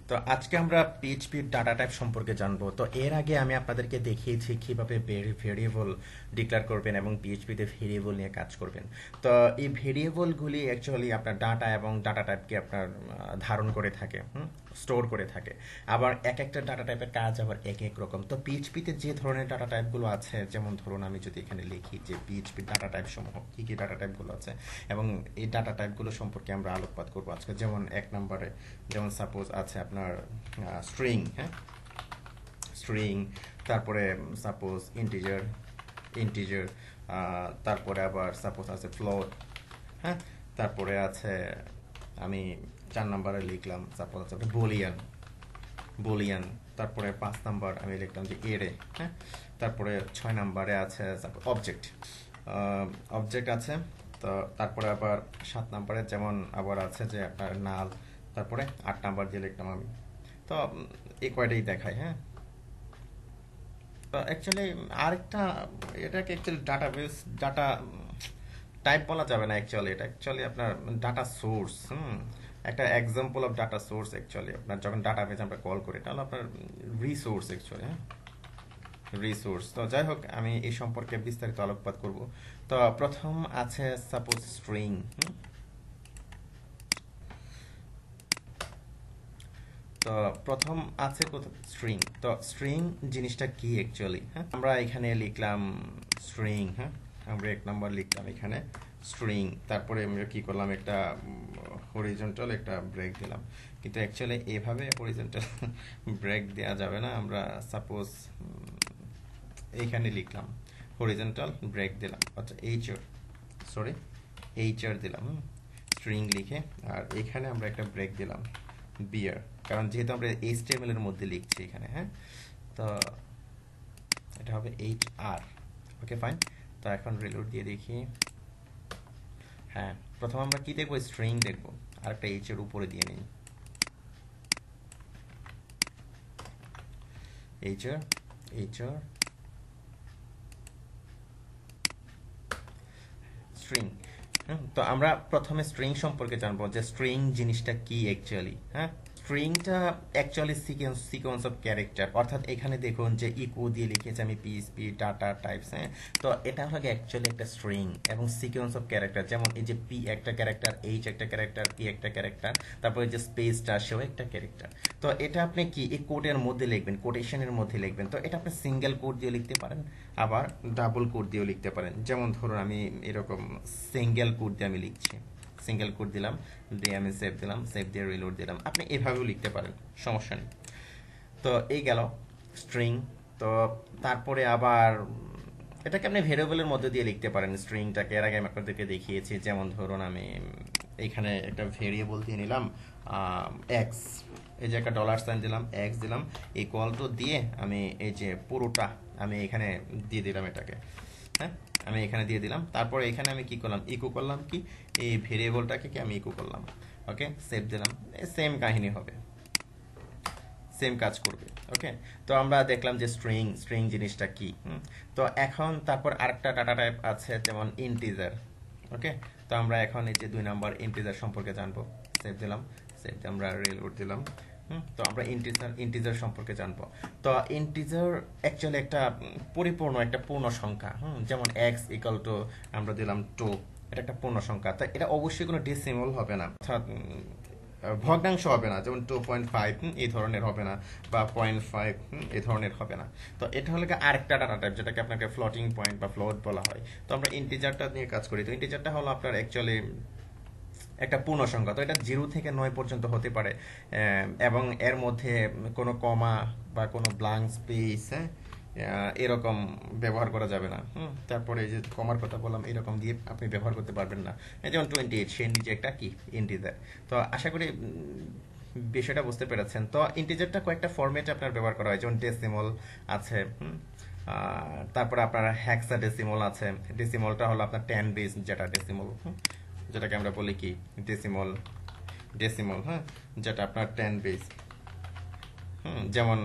তো আজকে আমরা পিএইচপি ডাটা টাইপ সম্পর্কে জানবো। তো এর আগে আমি আপনাদেরকে দেখিয়েছি কিভাবে ভেরিয়েবল ডিক্লেয়ার করবেন এবং পিএইচপিতে ভেরিয়েবল নিয়ে কাজ করবেন। তো এই ভেরিয়েবলগুলি অ্যাকচুয়ালি আপনার ডাটা এবং ডাটা টাইপকে আপনার ধারণ করে থাকে, স্টোর করে থাকে। আবার এক একটা ডাটা টাইপের কাজ আবার এক এক রকম। তো পিএইচপিতে যে ধরনের ডাটা টাইপগুলো আছে, যেমন ধরুন আমি যদি এখানে লিখি যে পিএইচপি ডাটা টাইপ সমূহ কী কী ডাটা টাইপগুলো আছে এবং এই ডাটা টাইপগুলো সম্পর্কে আমরা আলোকপাত করবো আজকে। যেমন এক নম্বরে যেমন সাপোজ আছে আপনার স্ট্রিং, হ্যাঁ, স্ট্রিং, তারপরে সাপোজ ইন্টিজার, ইন্টিজার, তারপরে আবার সাপোজ আছে ফ্লোট, হ্যাঁ, তারপরে আছে আমি 4 নম্বরে লিখলাম সাপোজ আছে বুলিয়ান, বুলিয়ান, তারপরে 5 নম্বর আমি লিখলাম যে এরে, হ্যাঁ, তারপরে 6 নম্বরে আছে অবজেক্ট, অবজেক্ট আছে। তো তারপরে আবার 7 নম্বরে যেমন আবার আছে যে আপনার নাল, তারপরে 8 নম্বর দিয়ে লিখলাম আমি। তো এই কয়টাই দেখায়, হ্যাঁ। তো অ্যাকচুয়ালি আরেকটা, এটাকে অ্যাকচুয়ালি ডাটাবেস ডাটা টাইপ বলা যাবে না অ্যাকচুয়ালি, এটা অ্যাকচুয়ালি আপনার ডাটা সোর্স। একটা example of data source actually আপনার যখন ডাটাবেস আমরা কল করি তাহলে আপনার রিসোর্স অ্যাকচুয়ালি, হ্যাঁ, রিসোর্স। তো যাই হোক আমি এই সম্পর্কে বিস্তারিত আলোকপাত করব। তো প্রথম আছে সাপোজ স্ট্রিং। তো প্রথম আছে কোথাও স্ট্রিং। তো স্ট্রিং জিনিসটা কি অ্যাকচুয়ালি, হ্যাঁ, আমরা এখানে লিখলাম স্ট্রিং, হ্যাঁ, আমরা 1 নম্বর লিখলাম এখানে স্ট্রিং, তারপরে আমরা কি করলাম একটা হরিজন্টাল একটা ব্রেক দিলাম। কিন্তু অ্যাকচুয়ালি এভাবে হরিজন্টাল ব্রেক দেওয়া যাবে না। আমরা সাপোজ এইখানে লিখলাম হরিজন্টাল ব্রেক দিলাম, আচ্ছা এইচআর, সরি এইচআর দিলাম স্ট্রিং লিখে, আর এখানে আমরা একটা ব্রেক দিলাম বিয়ার, কারণ যেহেতু আমরা এইচটিএমএল এর মধ্যে লিখছি এখানে, হ্যাঁ। তো এটা হবে এইচআর, ওকে ফাইন। তো এখন রিলোড দিয়ে দেখি, হ্যাঁ, প্রথম আমরা কি দেখবো, স্ট্রিং দেখবো, আর একটা এইচ এর উপরে দিয়ে নিই এইচআর, এইচআর স্ট্রিং। তো আমরা প্রথমে স্ট্রিং সম্পর্কে জানবো যে স্ট্রিং জিনিসটা কি অ্যাকচুয়ালি, হ্যাঁ। স্ট্রিংটা অ্যাকচুয়ালি সিকোয়েন্স অফ ক্যারেক্টার, অর্থাৎ এখানে দেখুন যে ইকো দিয়ে লিখেছি আমি পিএইচপি ডাটা টাইপস, হ্যাঁ। তো এটা হলো অ্যাকচুয়ালি একটা স্ট্রিং এবং সিকোয়েন্স অফ ক্যারেক্টার, যেমন এই যে পি একটা ক্যারেক্টার, এইচ একটা ক্যারেক্টার, পি একটা ক্যারেক্টার, তারপরে যে স্পেসটা সেও একটা ক্যারেক্টার। তো এটা আপনি কি এই কোডের মধ্যে লিখবেন, কোটেশনের মধ্যে লিখবেন। তো এটা আপনি সিঙ্গেল কোড দিয়ে লিখতে পারেন, আবার ডাবল কোড দিয়েও লিখতে পারেন। যেমন ধরুন আমি এরকম সিঙ্গেল কোড দিয়ে আমি লিখছি, সিঙ্গেল কোড দিলাম, দিয়ে আমি সেভ দিলাম, সেভ দিয়ে রিলোড দিলাম। আপনি এভাবেও লিখতে পারেন, সমস্যা নেই। তো এই গেল স্ট্রিং। তো তারপরে আবার এটাকে আপনি ভেরিয়েবলের মধ্যে দিয়ে লিখতে পারেন স্ট্রিংটাকে, এর আগে আমি আপনাদেরকে দেখিয়েছি। যেমন ধরুন আমি এখানে একটা ভেরিয়েবল দিয়ে নিলাম এক্স, এই যে একটা ডলার সাইন দিলাম, এক্স দিলাম, ইকুয়াল টু দিয়ে আমি এই যে পুরোটা আমি এখানে দিয়ে দিলাম এটাকে, হ্যাঁ, আমি এখানে দিয়ে দিলাম। তারপরে এখানে আমি কি করলাম, ইকো করলাম কি এই ভেরিয়েবলটাকে কি আমি ইকো করলাম, ওকে, সেভ দিলাম। সেম কাহিনী হবে, সেম কাজ করবে, ওকে। তো আমরা দেখলাম যে স্ট্রিং, স্ট্রিং জিনিসটা কি। তো এখন তারপর আরেকটা ডাটা টাইপ আছে যেমন ইন্টিজার, ওকে। তো আমরা এখন এই যে 2 নম্বর ইন্টিজার সম্পর্কে জানবো, সেভ দিলাম, সেভ দিয়ে আমরা রিলোড দিলাম। তো আমরা ইন্টিজার সম্পর্কে জানবো। তো ইন্টিজার অ্যাকচুয়ালি একটা পরিপূর্ণ একটা পূর্ণ সংখ্যা, যেমন এক্স ইকাল টু আমরা দিলাম 2, এটা একটা পূর্ণ সংখ্যা। তাই এটা অবশ্যই কোনো ডেসিমাল হবে না, অর্থাৎ ভগ্নাংশ হবে না, যেমন 2.5 এই ধরনের হবে না, বা 0.5 এই ধরনের হবে না। তো এটা হলো আরেকটা ডাটা টাইপ যেটাকে আপনাকে ফ্লোটিং পয়েন্ট বা ফ্লোট বলা হয়। তো আমরা ইন্টিজারটা নিয়ে কাজ করি। তো ইন্টিজারটা হলো আপনার অ্যাকচুয়ালি একটা পূর্ণ সংখ্যা। তো এটা 0 থেকে 9 পর্যন্ত হতে পারে, এবং এর মধ্যে কোনো কমা বা কোনো ব্ল্যাঙ্ক স্পেস, হ্যাঁ, এরকম ব্যবহার করা যাবে না। তারপরে এই যে কমার কথা বললাম, এরকম দিয়ে আপনি ব্যবহার করতে পারবেন না। যেমন 28, সে নিজে একটা কি ইন্টিজার। তো আশা করি বিষয়টা বুঝতে পেরেছেন। তো ইন্টিজারটা কয়েকটা ফরম্যাটে আপনার ব্যবহার করা হয়, যেমন ডেসিমল আছে, তারপরে আপনার হেক্সাডেসিমল আছে। ডেসিমলটা হলো আপনার 10 বেস যেটা ডেসিমল, যেটাকে আমরা বলি কি ডেসিমল, ডেসিমল, হ্যাঁ, যেটা আপনার 10 বেস। যেমন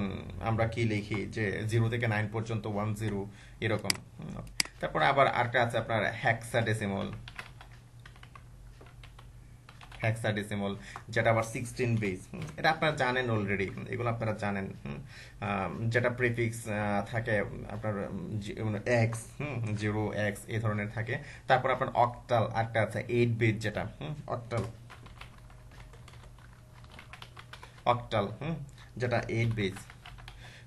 আমরা কি লিখি যে 0 থেকে 9 পর্যন্ত 10 এরকম। তারপর আবার আরেকটা আছে আপনার হেক্সাডেসিমল, হেক্সাডেসিমাল, যেটা আবার 16 বেস। এটা আপনারা জানেন অলরেডি, এগুলো আপনারা জানেন। যেটা প্রিফিক্স থাকে আপনার এক্স, 0x এই ধরনের থাকে। তারপর আপনার অক্টাল আরেকটা আছে 8 বিট, যেটা অক্টাল, অক্টাল যেটা 8 বেস।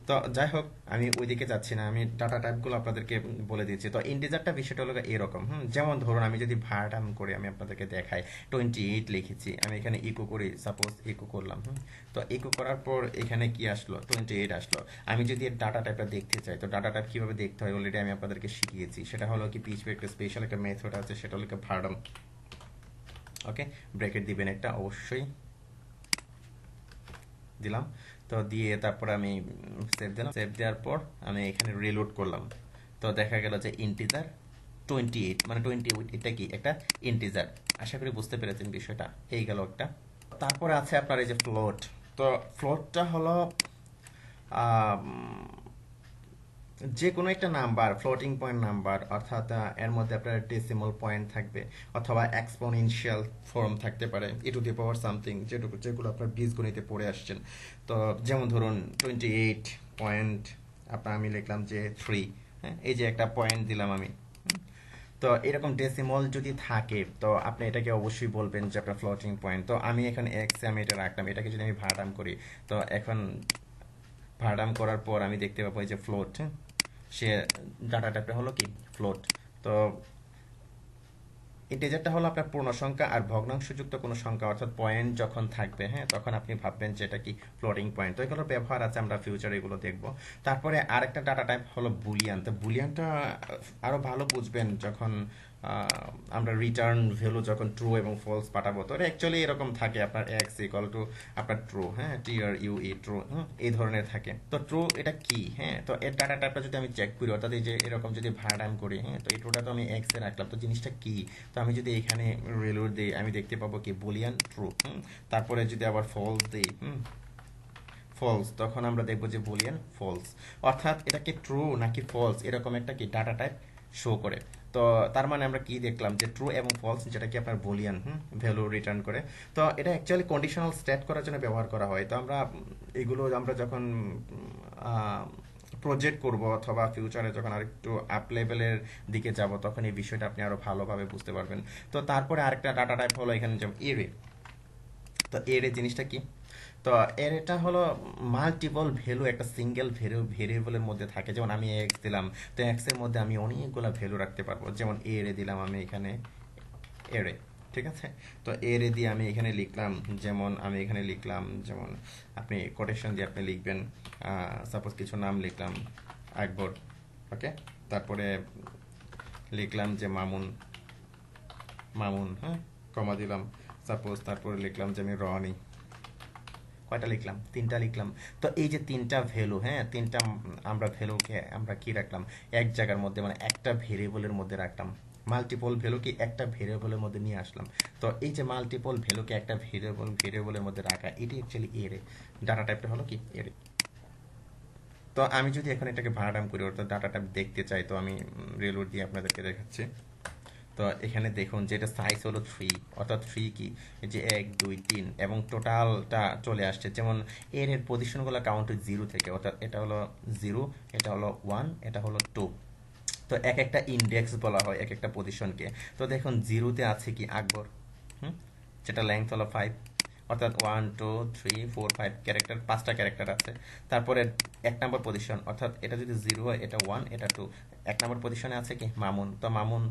তো যাই হোক, আমি ওইদিকে যাচ্ছি না, আমি ডাটা টাইপগুলো আপনাদেরকে বলে দিচ্ছি। তো ইন্টিজারটা বিষয়টা হলো এরকম, যেমন ধরুন আমি যদি ভাড়াটাম করে আমি আপনাদেরকে দেখাই, 28 লিখেছি, আমি এখানে ইকো করি, সাপোজ ইকো করলাম। তো ইকো করার পর এখানে কি আসলো, 28 আসলো। আমি যদি এর ডাটা টাইপটা দেখতে চাই, তো ডাটা টাইপ কিভাবে দেখতে হয় অলরেডি আমি আপনাদেরকে শিখিয়েছি। সেটা হলো কি পিএইচপি একটা স্পেশাল একটা মেথড আছে, সেটা হলো ভাড়াটাম। ওকে, ব্র্যাকেট দিবেন একটা অবশ্যই, দিলাম। তো দিয়ে তারপর আমি সেভ দিলাম, সেভ দেওয়ার পর আমি এখানে রিলোড করলাম। তো দেখা গেল যে ইন্টিজার 28, মানে 28 এটা কি একটা ইন্টিজার। আশা করি বুঝতে পেরেছেন বিষয়টা, এই গেল একটা। তারপরে আছে আপনার এই যে ফ্লোট। তো ফ্লোটটা হলো যে কোনো একটা নাম্বার, ফ্লোটিং পয়েন্ট নাম্বার, অর্থাৎ এর মধ্যে আপনার ডেসিমাল পয়েন্ট থাকবে অথবা এক্সপোনেনশিয়াল ফর্ম থাকতে পারে, ই টু দি পাওয়ার সামথিং, যেগুলো আপনার বীজগণিতে পড়ে আসছেন। তো যেমন ধরুন 28 পয়েন্ট, আপনার আমি লিখলাম যে 3, হ্যাঁ, এই যে একটা পয়েন্ট দিলাম আমি। তো এরকম ডেসিমল যদি থাকে, তো আপনি এটাকে অবশ্যই বলবেন যে আপনার ফ্লোটিং পয়েন্ট। তো আমি এখানে এক্স আমি এটা রাখলাম, এটাকে যদি আমি ভাড়াটাম করি, তো এখন ভাড়াটাম করার পর আমি দেখতে পাবো এই যে ফ্লোট, সে ডাটা টাইপটা হলো কি ফ্লোট। তো ইন্টিজারটা হলো আপনার পূর্ণ সংখ্যা আর ভগ্নাংশযুক্ত কোনো সংখ্যা, অর্থাৎ পয়েন্ট যখন থাকবে, হ্যাঁ, তখন আপনি ভাববেন যে এটা কি ফ্লোটিং পয়েন্ট। তো এগুলোর ব্যবহার আছে, আমরা ফিউচারে এগুলো দেখব। তারপরে আরেকটা ডাটা টাইপ হলো বুলিয়ান। তো বুলিয়ানটা আরো ভালো বুঝবেন যখন আমরা রিটার্ন ভ্যালু যখন ট্রু এবং ফলস পাঠাবো। তো অ্যাকচুয়ালি এরকম থাকে, আপনার এক্স ইকুয়াল টু আপনার ট্রু, হ্যাঁ, TRUE ট্রু, এই ধরনের থাকে। তো ট্রু এটা কি, হ্যাঁ, তো এর ডাটা টাইপটা যদি আমি চেক করি, অর্থাৎ এই যে এরকম যদি ভাড়াটাম করি, হ্যাঁ, তো এই ট্রুটা তো আমি এক্স এ রাখলাম, তো জিনিসটা কি। তো আমি যদি এখানে রিলোড দিই, আমি দেখতে পাবো কি বুলিয়ান ট্রু। তারপরে যদি আবার ফলস দিই, ফলস, তখন আমরা দেখবো যে বুলিয়ান ফলস। অর্থাৎ এটাকে ট্রু নাকি ফলস এরকম একটা কি ডাটা টাইপ শো করে। তো তার মানে আমরা কি দেখলাম যে ট্রু এবং ফলস, যেটা কি আপনার বুলিয়ান ভ্যালু রিটার্ন করে। তো এটা অ্যাকচুয়ালি কন্ডিশনাল স্টেট করার জন্য ব্যবহার করা হয়। তো আমরা এগুলো আমরা যখন প্রজেক্ট করব অথবা ফিউচারে যখন আরেকটু আপ লেভেলের দিকে যাব, তখন এই বিষয়টা আপনি আরো ভালোভাবে বুঝতে পারবেন। তো তারপরে আরেকটা ডাটা টাইপ হলো এখানে যেমন এরে। তো এরে জিনিসটা কি, তো এর এটা হলো মাল্টিপল ভ্যালু একটা সিঙ্গেল ভেরিয়েবলের মধ্যে থাকে। যেমন আমি এক্স দিলাম, তো এক্স এর মধ্যে আমি অনেকগুলো ভ্যালু রাখতে পারবো। যেমন এরে দিলাম আমি এখানে এরে, ঠিক আছে। তো এরে দিয়ে আমি এখানে লিখলাম, যেমন আমি এখানে লিখলাম, যেমন আপনি কোটেশন দিয়ে আপনি লিখবেন, সাপোজ কিছু নাম লিখলাম আকবর, ওকে। তারপরে লিখলাম যে মামুন, মামুন, হ্যাঁ, কমা দিলাম সাপোজ। তারপরে লিখলাম যে আমি রনি, কয়টা লিখলাম, 3টা লিখলাম। তো এই যে 3টা ভ্যালু, হ্যাঁ, 3টা আমরা ভ্যালুকে আমরা কি রাখলাম এক জায়গার মধ্যে, মানে একটা ভেরিয়েবলের মধ্যে রাখলাম। মাল্টিপল ভ্যালুকে একটা ভেরিয়েবলের মধ্যে নিয়ে আসলাম। তো এই যে মাল্টিপল ভ্যালুকে একটা ভেরিয়েবলের মধ্যে রাখা, এটি অ্যাকচুয়ালি এরে ডাটা টাইপটা হলো কি এরে। তো আমি যদি এখন এটাকে ভাড়াটাম করি, অর্থাৎ ডাটা টাইপ দেখতে চাই, তো আমি রিলোড দিয়ে আপনাদেরকে দেখাচ্ছি। তো এখানে দেখুন যে এটা সাইজ হলো 3, অর্থাৎ 3 কি যে 1 2 3 এবং টোটালটা চলে আসছে। যেমন এর পজিশনগুলো কাউন্ট 0 থেকে, অর্থাৎ এটা হলো 0, এটা হলো 1, এটা হলো 2। তো এক একটা ইন্ডেক্স বলা হয় এক একটা পজিশনকে। তো দেখুন 0-তে আছে কি আকবর, যেটা লেংথ হলো 5, অর্থাৎ 1 2 3 4 5 ক্যারেক্টার, 5টা ক্যারেক্টার আছে। তারপরে 1 নম্বর পজিশন, অর্থাৎ এটা যদি 0 হয়, এটা 1 এটা 2, 1 নম্বর পজিশনে আছে কি মামুন, তো মামুন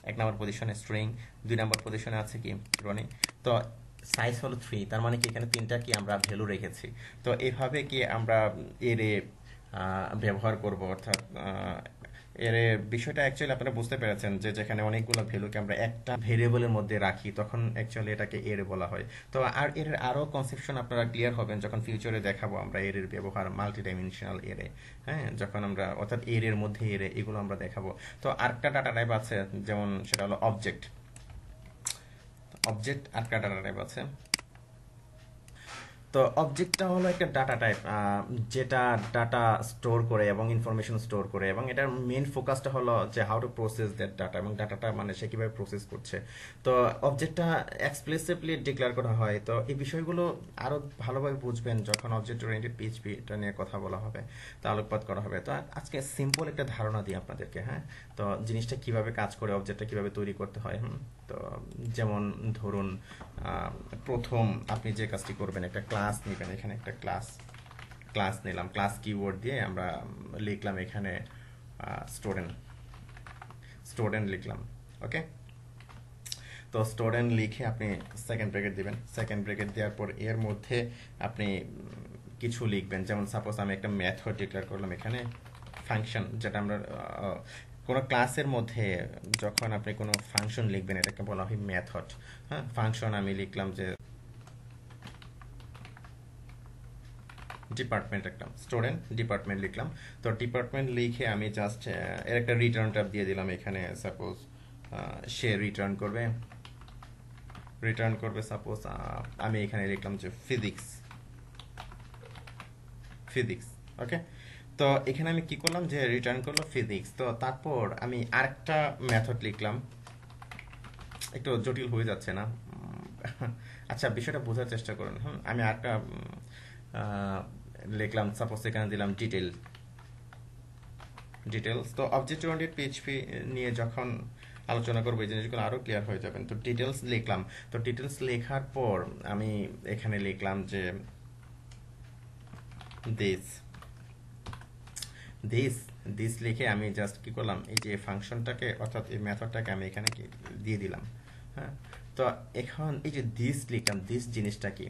1 নম্বর পজিশনে স্ট্রিং, 2 নম্বর পজিশনে আছে কি রনি। তো সাইজ হলো 3, তার মানে কি এখানে 3টা কি আমরা ভ্যালু রেখেছি। তো এইভাবে কি আমরা এর ব্যবহার করব, অর্থাৎ এর বিষয়টা অ্যাকচুয়ালি আপনারা বুঝতে পেরেছেন যে যেখানে অনেকগুলো ভ্যালুকে আমরা একটা ভেরিয়েবলের মধ্যে রাখি, তখন অ্যাকচুয়ালি এটাকে এর বলা হয়। তো আর এর আরো কনসেপশন আপনারা ক্লিয়ার হবেন যখন ফিউচারে দেখাবো আমরা এর ব্যবহার মাল্টি ডাইমেনশনাল এরে, হ্যাঁ, যখন আমরা অর্থাৎ এর মধ্যে এরে এগুলো আমরা দেখাবো। তো আরেকটা ডাটা টাইপ আছে, যেমন সেটা হলো অবজেক্ট। অবজেক্ট আরেকটা ডাটা টাইপ আছে। তো অবজেক্টটা হলো একটা ডাটা টাইপ, যেটা ডাটা স্টোর করে এবং ইনফরমেশন স্টোর করে, এবং এটার মেইন ফোকাসটা হলো যে how to process that data, এবং ডাটাটা মানে সে কিভাবে প্রসেস করছে। তো অবজেক্টটা এক্সপ্লিসিটলি ডিক্লেয়ার করা হয়। তো এই বিষয়গুলো আরো ভালোভাবে বুঝবেন যখন অবজেক্ট ওরিয়েন্টেড পিএইচপি এটা নিয়ে কথা বলা হবে, তা আলোকপাত করা হবে। তো আজকে সিম্পল একটা ধারণা দিই আপনাদেরকে, হ্যাঁ। তো জিনিসটা কিভাবে কাজ করে, অবজেক্টটা কিভাবে তৈরি করতে হয়। তো যেমন ধরুন, প্রথম আপনি যে কাজটি করবেন, একটা ক্লাস নেবেন। এখানে একটা ক্লাস নিলাম, ক্লাস কিওয়ার্ড দিয়ে আমরা লিখলাম এখানে স্টুডেন্ট স্টুডেন্ট লিখলাম। ওকে, তো স্টুডেন্ট লিখে আপনি সেকেন্ড ব্র্যাকেট দিবেন। সেকেন্ড ব্র্যাকেট দেওয়ার পর এর মধ্যে আপনি কিছু লিখবেন। যেমন সাপোজ আমি একটা মেথড ডিক্লেয়ার করলাম এখানে, ফাংশন, যেটা আমরা কোনো ক্লাসের মধ্যে যখন আপনি কোনো ফাংশন লিখবেন এটাকে বলা হয় মেথড। হ্যাঁ, ফাংশন আমি লিখলাম যে ডিপার্টমেন্ট, একটা স্টুডেন্ট ডিপার্টমেন্ট লিখলাম। তো ডিপার্টমেন্ট লিখে আমি জাস্ট এর একটা রিটার্ন ট্যাব দিয়ে দিলাম এখানে। সাপোজ সে রিটার্ন করবে সাপোজ আমি এখানে লিখলাম যে ফিজিক্স। ওকে, তো এখানে আমি কি করলাম যে রিটার্ন করলো ফিজিক্স। তো তারপর আমি আরেকটা মেথড লিখলাম, একটু জটিল হয়ে যাচ্ছে না? আচ্ছা, বিষয়টা বোঝার চেষ্টা করুন। আমি আরেকটা লিখলাম, সাপোজ এখানে দিলাম ডিটেলস। তো অবজেক্ট ওরিয়েন্টেড পিএইচপি নিয়ে যখন আলোচনা করবো এই জিনিসগুলো আরো ক্লিয়ার হয়ে যাবেন। তো ডিটেলস লিখলাম। তো ডিটেলস লেখার পর আমি এখানে লিখলাম যে দিস দিস দিস লিখে আমি জাস্ট কি করলাম, এই যে ফাংশনটাকে অর্থাৎ এই মেথডটাকে আমি এখানে দিয়ে দিলাম। হ্যাঁ, তো এখন এই যে দিস লিখলাম, দিস জিনিসটা কি?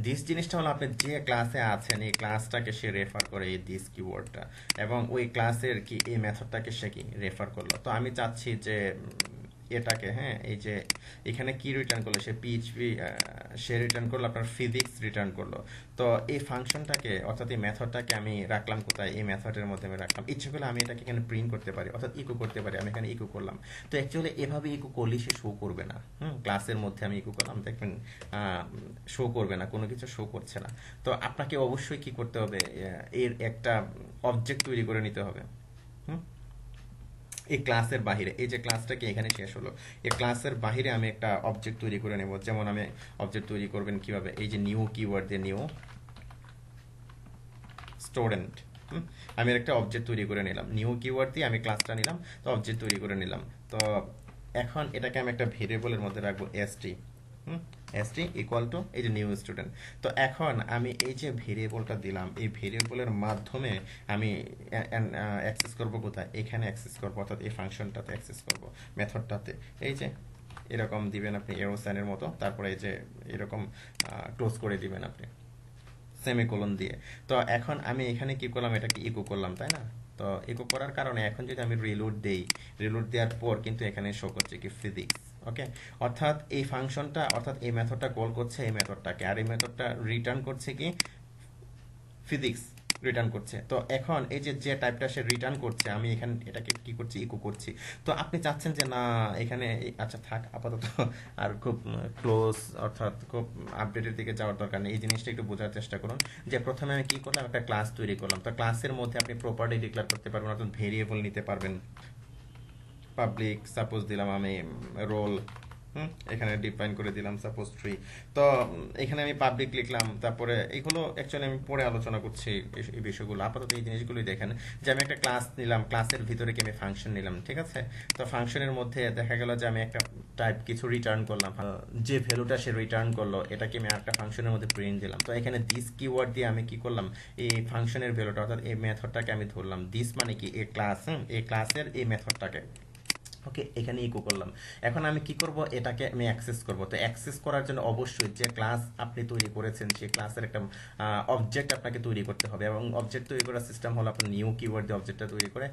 দিস জিনিসটা হলো আপনি যে ক্লাসে আছেন এই ক্লাসটাকে সে রেফার করে, এই দিস কিওয়ার্ডটা, এবং ওই ক্লাসের কি এই মেথডটাকে সে কি রেফার করলো। তো আমি চাচ্ছি যে এটাকে, হ্যাঁ, এই যে এখানে কি রিটার্ন করলো সে, পিএইচপি সে রিটার্ন করলো আপনার ফিজিক্স রিটার্ন করলো। তো এই ফাংশনটাকে অর্থাৎ এই মেথডটাকে আমি রাখলাম কোথায়, এই মেথডের মধ্যে আমি রাখলাম। ইচ্ছে করলে আমি এটাকে এখানে প্রিন্ট করতে পারি, অর্থাৎ ইকো করতে পারি। আমি এখানে ইকো করলাম। তো অ্যাকচুয়ালি এভাবে ইকো করলে সে শো করবে না। ক্লাসের মধ্যে আমি ইকো করলাম, দেখবেন শো করবে না, কোনো কিছু শো করছে না। তো আপনাকে অবশ্যই কি করতে হবে, এর একটা অবজেক্ট তৈরি করে নিতে হবে। হুম, এই ক্লাসের বাহিরে, এই যে ক্লাসটা কি এখানে শেষ হলো, এই ক্লাসের বাহিরে আমি একটা অবজেক্ট তৈরি করে নেব। যেমন আমি অবজেক্ট তৈরি করবেন কিভাবে, এই যে নিউ কিওয়ার্ড দিয়ে নিউ স্টুডেন্ট, আমি একটা অবজেক্ট তৈরি করে নিলাম। নিউ কিওয়ার্ড দিয়ে আমি ক্লাসটা নিলাম, তো অবজেক্ট তৈরি করে নিলাম। তো এখন এটাকে আমি একটা ভেরিয়েবলের মধ্যে রাখবো, এসটি এসটি ইকুয়াল টু এই যে নিউ স্টুডেন্ট। তো এখন আমি এই যে ভেরিয়েবলটা দিলাম, এই ভেরিয়েবলের মাধ্যমে আমি অ্যাক্সেস করব কোথায়, এখানে অ্যাক্সেস করব, অর্থাৎ এই ফাংশনটাতে অ্যাক্সেস করব, মেথডটাতে। এই যে এরকম দিবেন আপনি এরো সাইনের মতো, তারপরে এই যে এরকম ক্লোজ করে দিবেন আপনি সেমিকোলন দিয়ে। তো এখন আমি এখানে কি করলাম, এটাকে ইকো করলাম, তাই না? তো ইকো করার কারণে এখন যদি আমি রিলোড দেই, রিলোড দেওয়ার পর কিন্তু এখানে শো করছে কি ফিজিক্স। ওকে, অর্থাৎ এই ফাংশনটা, অর্থাৎ এই মেথডটা কল করছে এই মেথডটাকে, আর এই মেথডটা রিটার্ন করছে কি ফিজিক্স রিটার্ন করছে। তো এখন এই যে যে টাইপটা সে রিটার্ন করছে, আমি এখানে এটাকে কি করছি, ইকো করছি। তো আপনি চাচ্ছেন যে না এখানে, আচ্ছা থাক আপাতত, আর খুব ক্লোজ অর্থাৎ খুব আপডেটের দিকে যাওয়ার দরকার নেই। এই জিনিসটা একটু বোঝার চেষ্টা করুন যে প্রথমে আমি কি করলাম, একটা ক্লাস তৈরি করলাম। তো ক্লাসের মধ্যে আপনি প্রপার্টি ডিক্লেয়ার করতে পারবেন, অর্থাৎ ভেরিয়েবল নিতে পারবেন। পাবলিক সাপোজ দিলাম আমি রোল, এখানে ডিফাইন করে দিলাম সাপোজ 3। তো এখানে আমি পাবলিক লিখলাম। তারপরে এইগুলো অ্যাকচুয়ালি আমি পরে আলোচনা করছি এই বিষয়গুলো, আপাতত এই জিনিসগুলোই দেখেন যে আমি একটা ক্লাস নিলাম, ক্লাসের ভিতরে কি আমি ফাংশন নিলাম, ঠিক আছে? তো ফাংশনের মধ্যে দেখা গেল যে আমি একটা টাইপ কিছু রিটার্ন করলাম, যে ভ্যালুটা সে রিটার্ন করলো এটাকে আমি একটা ফাংশনের মধ্যে প্রিন্ট দিলাম। তো এখানে দিস কিওয়ার্ড দিয়ে আমি কি করলাম, এই ফাংশনের ভ্যালুটা অর্থাৎ এই মেথডটাকে আমি ধরলাম। দিস মানে কি, এই ক্লাস, এই ক্লাসের এই মেথডটাকে, ওকে, এখানে ইকো করলাম। এখন আমি কি করব, এটাকে আমি অ্যাক্সেস করব। তো অ্যাক্সেস করার জন্য অবশ্যই যে ক্লাস আপনি তৈরি করেছেন সেই ক্লাসের একটা অবজেক্ট আপনাকে তৈরি করতে হবে, এবং অবজেক্ট তৈরি করার সিস্টেম হলো আপনার নিউ কিওয়ার্ড দিয়ে অবজেক্টটা তৈরি করে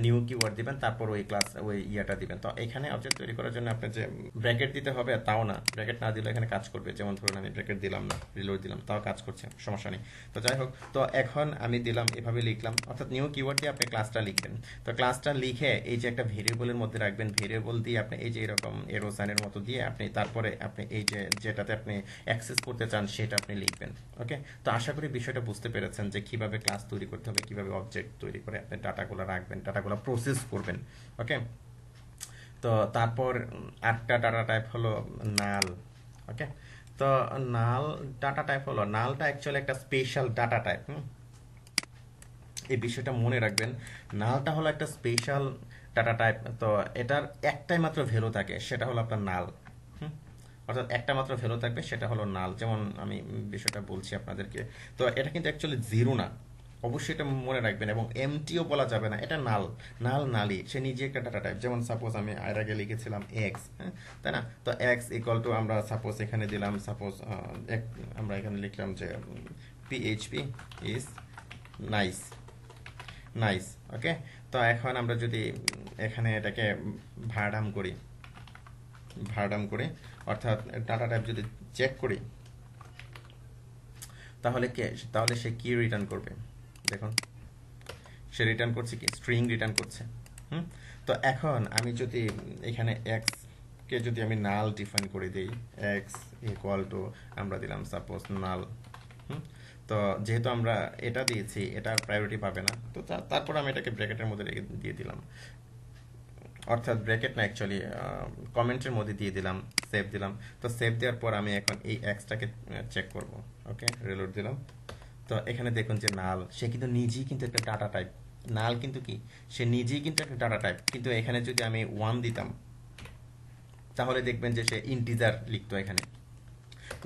নিউ কিওয়ার্ড দিবেন, তারপর ওই ক্লাস ওই ইয়েটা দিবেন। তো এখানে অবজেক্ট তৈরি করার জন্য আপনার যে ব্র্যাকেট দিতে হবে তাও না, ব্র্যাকেট না দিলে এখানে কাজ করবে। যেমন ধরুন আমি ব্র্যাকেট দিলাম না, রিলোড দিলাম, তাও কাজ করছে, সমস্যা নেই। তো যাই হোক, তো এখন আমি দিলাম, এভাবে লিখলাম, অর্থাৎ নিউ কিওয়ার্ড দিয়ে আপনি ক্লাসটা লিখবেন। তো ক্লাসটা লিখে এই যে একটা ভেরিয়েবলের মধ্যে রাখবেন, রাখবেন ভেরিয়েবল দিয়ে আপনি এই যে এরকম এরো সাইনের মতো দিয়ে আপনি তারপরে আপনি এই যে যেটাতে আপনি অ্যাক্সেস করতে চান সেটা আপনি লিখবেন। ওকে, তো আশা করি বিষয়টা বুঝতে পেরেছেন যে কিভাবে ক্লাস তৈরি করতে হবে, কিভাবে অবজেক্ট তৈরি করে আপনি ডাটাগুলো রাখবেন, ডাটাগুলো প্রসেস করবেন। ওকে, তো তারপর আরেকটা ডাটা টাইপ হলো নাল। ওকে, তো নাল ডাটা টাইপ হলো, নালটা অ্যাকচুয়ালি একটা স্পেশাল ডাটা টাইপ। এই বিষয়টা মনে রাখবেন, নালটা হলো একটা স্পেশাল ডাটা টাইপ। তো এটার একটাই মাত্র ভ্যালু থাকে, সেটা হলো আপনার নাল। অর্থাৎ একটা মাত্র ভ্যালু থাকবে, সেটা হলো নাল। যেমন আমি বিষয়টা বলছি আপনাদেরকে, তো এটা কিন্তু অ্যাকচুয়ালি জিরো না, অবশ্যই এটা মনে রাখবেন। এবং এমটিও বলা যাবে না, এটা নাল। নাল নালই, সে নিজে একটা ডাটা টাইপ। যেমন সাপোজ আমি এর আগে লিখেছিলাম এক্স, হ্যাঁ, তাই না? তো এক্স ইকুয়াল টু আমরা সাপোজ এখানে দিলাম, সাপোজ আমরা এখানে লিখলাম যে পিএইচপি ইজ নাইস, নাইস। ওকে, তো এখন আমরা যদি এখানে এটাকে ভাড়াম করি, ভাড়াম করি, অর্থাৎ ডাটা টাইপ যদি চেক করি, তাহলে তাহলে সে কি রিটার্ন করবে? দেখুন, সে রিটার্ন করছে কি? স্ট্রিং রিটার্ন করছে। হুম, তো এখন আমি যদি এখানে এক্স কে যদি আমি নাল ডিফাইন করে দিই, এক্স ইকুয়াল টু আমরা দিলাম সাপোজ নাল। হুম, তো যেহেতু আমরা এটা দিয়েছি, এটা প্রায়োরিটি পাবে না, তো তারপর আমি এটাকে ব্র্যাকেটের মধ্যে রেখে দিয়ে দিলাম, অর্থাৎ ব্র্যাকেট না, অ্যাকচুয়ালি কমেন্টের মধ্যে দিয়ে দিলাম, সেভ দিলাম। তো সেভ দেওয়ার পর আমি এখন এই এক্সটাকে চেক করব। ওকে, রিলোড দিলাম। তো এখানে দেখুন যে নাল, সে কিন্তু নিজেই কিন্তু একটা ডাটা টাইপ। নাল কিন্তু কি, সে নিজেই কিন্তু একটা ডাটা টাইপ। কিন্তু এখানে যদি আমি 1 দিতাম, তাহলে দেখবেন যে সে ইন্টিজার লিখতো এখানে।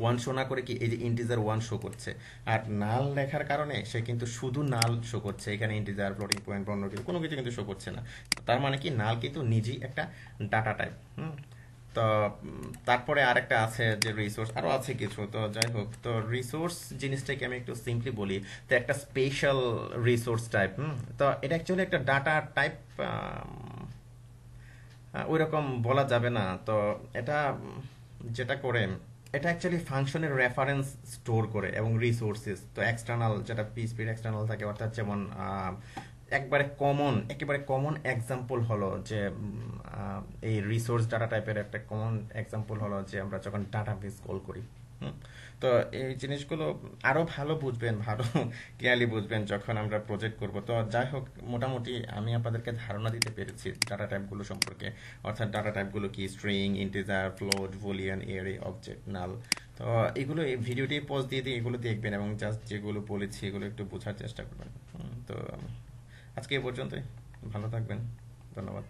1 শো না করে কি এই যে ইন্টিজার 1 শো করছে। আর নাল লেখার কারণে সে কিন্তু শুধু নাল শো করছে, এখানে ইন্টিজার, ফ্লোটিং পয়েন্ট, বর্ণটি কোনো কিছু কিন্তু শো করছে না। তার মানে কি, নাল কিন্তু নিজেই একটা ডাটা টাইপ। তো তারপরে আরেকটা আছে যে রিসোর্স, আরো আছে কিছু। তো যাই হোক, তো রিসোর্স জিনিসটাকে আমি একটু সিম্পলি বলি, তো একটা স্পেশাল রিসোর্স টাইপ। তো এটা অ্যাকচুয়ালি একটা ডাটা টাইপ, ওইরকম বলা যাবে না। তো এটা যেটা করে, এটা অ্যাকচুয়ালি ফাংশনের রেফারেন্স স্টোর করে এবং রিসোর্সেস। তো এক্সটার্নাল, যেটা পিএইচপির এক্সটার্নাল থাকে, অর্থাৎ যেমন একেবারে কমন এক্সাম্পল হলো যে এই রিসোর্স ডাটা টাইপের একটা কমন এক্সাম্পল হলো যে আমরা যখন ডাটাবেস কল করি। তো এই জিনিসগুলো আরো ভালো বুঝবেন, ভালো ক্লিয়ারলি বুঝবেন যখন আমরা প্রজেক্ট করব। তো যাই হোক, মোটামুটি আমি আপনাদেরকে ধারণা দিতে পেরেছি ডাটা টাইপগুলো সম্পর্কে। অর্থাৎ ডাটা টাইপগুলো কি, string, integer, float, Boolean, array, object, null. তো এগুলো এই ভিডিওটি পজ দিয়ে দিয়ে এগুলো দেখবেন এবং জাস্ট যেগুলো বলেছি এগুলো একটু বোঝার চেষ্টা করবেন। তো আজকে এই পর্যন্তই, ভালো থাকবেন, ধন্যবাদ।